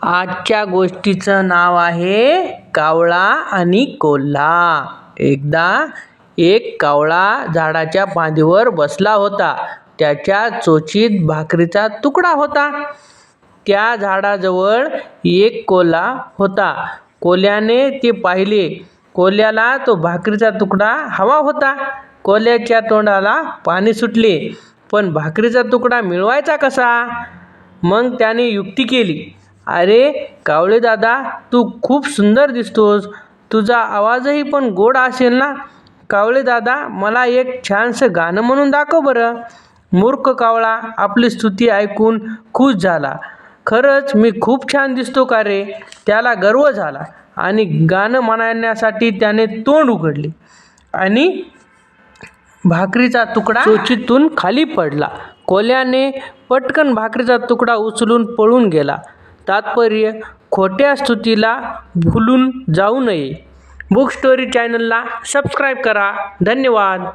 आजच्या गोष्टीचं नाव आहे कावळा आणि कोल्हा. एकदा एक कावळा झाडाच्या फांदीवर बसला होता. त्याच्या चोचीत भाकरीचा तुकडा होता. त्या झाडाजवळ एक कोल्हा होता. कोल्ह्याने ते पाहिले. कोल्ह्याला तो भाकरीचा तुकडा हवा होता. कोल्ह्याच्या तोंडाला पाणी सुटले. पण भाकरीचा तुकडा मिळवायचा कसा? मग त्याने युक्ती केली. "अरे कावळे दादा, तू खूप सुंदर दिसतोस. तुझा आवाजही पण गोड असेल ना? कावळे दादा, मला एक छानसं गाणं म्हणून दाखव बरं." मूर्ख कावळा आपली स्तुती ऐकून खुश झाला. खरंच मी खूप छान दिसतो का रे? त्याला गर्व झाला आणि गाणं म्हणण्यासाठी त्याने तोंड उघडले आणि भाकरीचा तुकडा चोचीतून खाली पडला. कोल्ह्याने पटकन भाकरीचा तुकडा उचलून पळून गेला. तात्पर्य: खोट्या स्तुतीला भुलून जाऊ नये. बुक स्टोरी चॅनलला सबस्क्राईब करा. धन्यवाद.